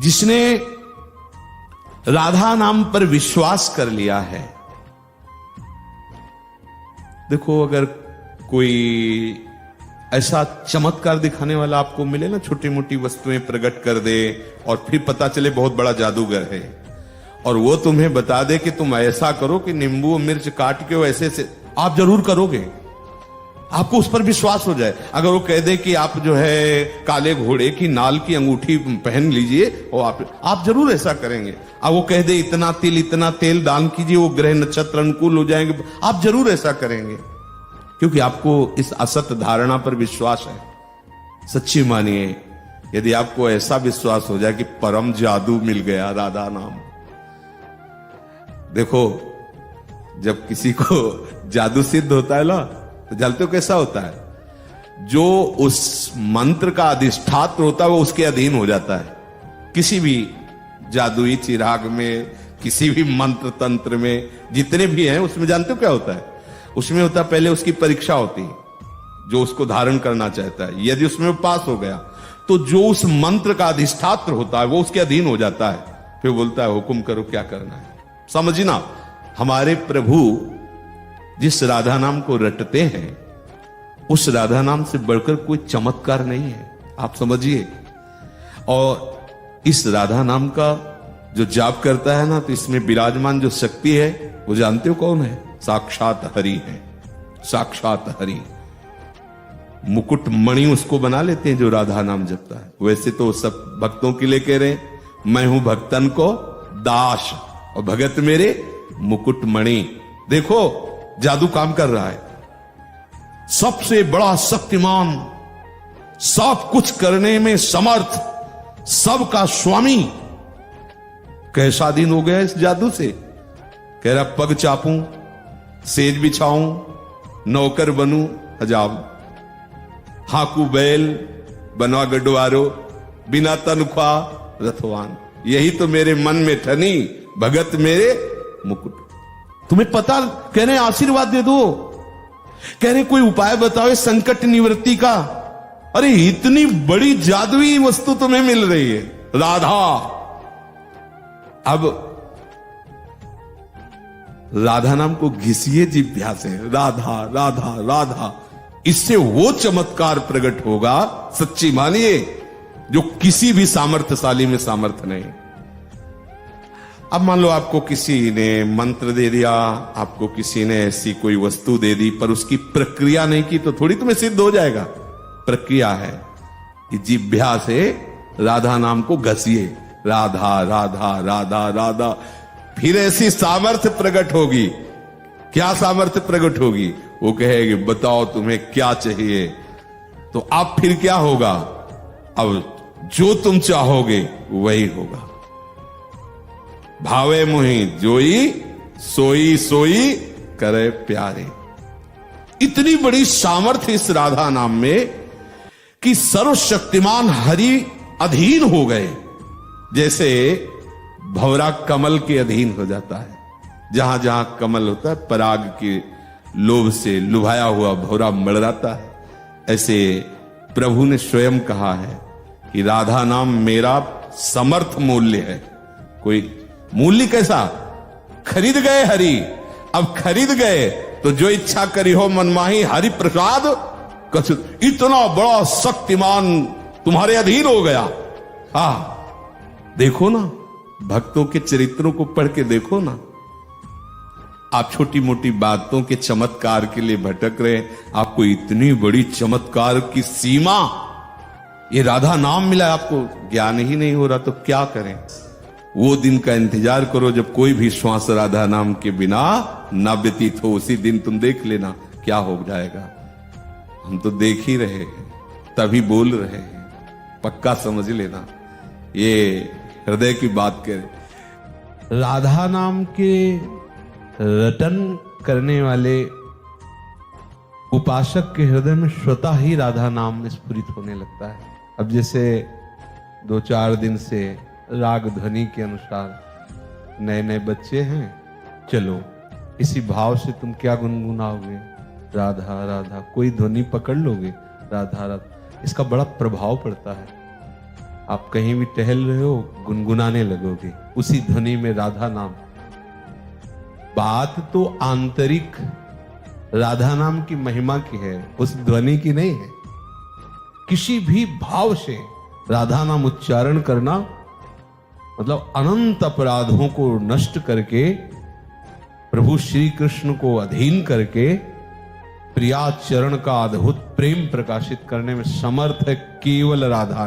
जिसने राधा नाम पर विश्वास कर लिया है। देखो, अगर कोई ऐसा चमत्कार दिखाने वाला आपको मिले ना, छोटी मोटी वस्तुएं प्रकट कर दे और फिर पता चले बहुत बड़ा जादूगर है, और वो तुम्हें बता दे कि तुम ऐसा करो कि नींबू और मिर्च काट के ऐसे से, आप जरूर करोगे, आपको उस पर विश्वास हो जाए। अगर वो कह दे कि आप जो है काले घोड़े की नाल की अंगूठी पहन लीजिए और आप जरूर ऐसा करेंगे। अब वो कह दे इतना तेल दान कीजिए, वो ग्रह नक्षत्र अनुकूल हो जाएंगे, आप जरूर ऐसा करेंगे, क्योंकि आपको इस असत धारणा पर विश्वास है। सच्ची मानिए, यदि आपको ऐसा विश्वास हो जाए कि परम जादू मिल गया राधा नाम। देखो, जब किसी को जादू सिद्ध होता है ना, तो जानते हो कैसा होता है? जो उस मंत्र का अधिष्ठात्र होता है वो उसके अधीन हो जाता है। किसी भी जादुई चिराग में, किसी भी मंत्र तंत्र में, जितने भी हैं उसमें जानते हो क्या होता है? उसमें होता है, पहले उसकी परीक्षा होती है, जो उसको धारण करना चाहता है। यदि उसमें वो पास हो गया तो जो उस मंत्र का अधिष्ठात्र होता है वो उसके अधीन हो जाता है। फिर बोलता है हुक्म करो, क्या करना है। समझना, हमारे प्रभु जिस राधा नाम को रटते हैं, उस राधा नाम से बढ़कर कोई चमत्कार नहीं है, आप समझिए। और इस राधा नाम का जो जाप करता है ना, तो इसमें विराजमान जो शक्ति है वो जानते हो कौन है? साक्षात हरि है, साक्षात हरि। मुकुट मणि उसको बना लेते हैं जो राधा नाम जपता है। वैसे तो सब भक्तों के लिए कह रहे हैं, मैं हूं भक्तन को दास और भगत मेरे मुकुट मणि। देखो, जादू काम कर रहा है। सबसे बड़ा शक्तिमान, सब कुछ करने में समर्थ, सबका स्वामी कैसा दिन हो गया इस जादू से। कह रहा पग चापूं, सेज बिछाऊं, नौकर बनूं हजाम, हाकू बैल बनवा गडवारो, बिना तनख्वाह रथवान। यही तो मेरे मन में ठनी, भगत मेरे मुकुट। तुम्हें पता, कह रहे आशीर्वाद दे दो, कह रहे कोई उपाय बताओ संकट निवृत्ति का। अरे इतनी बड़ी जादुई वस्तु तुम्हें मिल रही है, राधा। अब राधा नाम को घिसिए जिह्वा से, राधा राधा राधा, इससे वो चमत्कार प्रकट होगा, सच्ची मानिए, जो किसी भी सामर्थ्यशाली में सामर्थ्य नहीं। अब मान लो आपको किसी ने मंत्र दे दिया, आपको किसी ने ऐसी कोई वस्तु दे दी, पर उसकी प्रक्रिया नहीं की, तो थोड़ी तुम्हें सिद्ध हो जाएगा। प्रक्रिया है कि जिह्वा से राधा नाम को घसिए, राधा राधा राधा राधा, फिर ऐसी सामर्थ्य प्रकट होगी। क्या सामर्थ्य प्रकट होगी? वो कहेगी बताओ तुम्हें क्या चाहिए। तो अब फिर क्या होगा? अब जो तुम चाहोगे वही होगा। भावे मोहि जोई, सोई सोई करे प्यारे। इतनी बड़ी सामर्थ्य इस राधा नाम में कि सर्वशक्तिमान हरि अधीन हो गए। जैसे भौरा कमल के अधीन हो जाता है, जहां जहां कमल होता है पराग के लोभ से लुभाया हुआ भौरा मड़राता है। ऐसे प्रभु ने स्वयं कहा है कि राधा नाम मेरा समर्थ मूल्य है। कोई मूल्य कैसा? खरीद गए हरि, अब खरीद गए तो जो इच्छा करी हो मनमाही, हरि प्रसाद कछु। इतना बड़ा शक्तिमान तुम्हारे अधीन हो गया। देखो ना, भक्तों के चरित्रों को पढ़ के देखो ना। आप छोटी मोटी बातों के चमत्कार के लिए भटक रहे, आपको इतनी बड़ी चमत्कार की सीमा, ये राधा नाम मिला, आपको ज्ञान ही नहीं हो रहा, तो क्या करें? वो दिन का इंतजार करो जब कोई भी श्वास राधा नाम के बिना ना व्यतीत हो। उसी दिन तुम देख लेना क्या हो जाएगा। हम तो देख ही रहे हैं, तभी बोल रहे हैं, पक्का समझ लेना, ये हृदय की बात करें। राधा नाम के रटन करने वाले उपासक के हृदय में स्वतः ही राधा नाम स्फुरित होने लगता है। अब जैसे 2-4 दिन से राग ध्वनि के अनुसार नए नए बच्चे हैं, चलो इसी भाव से तुम क्या गुनगुनाओगे? राधा राधा। कोई ध्वनि पकड़ लोगे, राधा राधा, इसका बड़ा प्रभाव पड़ता है। आप कहीं भी टहल रहे हो, गुनगुनाने लगोगे उसी ध्वनि में राधा नाम। बात तो आंतरिक राधा नाम की महिमा की है, उस ध्वनि की नहीं है। किसी भी भाव से राधा नाम उच्चारण करना मतलब अनंत अपराधों को नष्ट करके, प्रभु श्री कृष्ण को अधीन करके प्रिया चरण का अद्भुत प्रेम प्रकाशित करने में समर्थ है केवल राधा।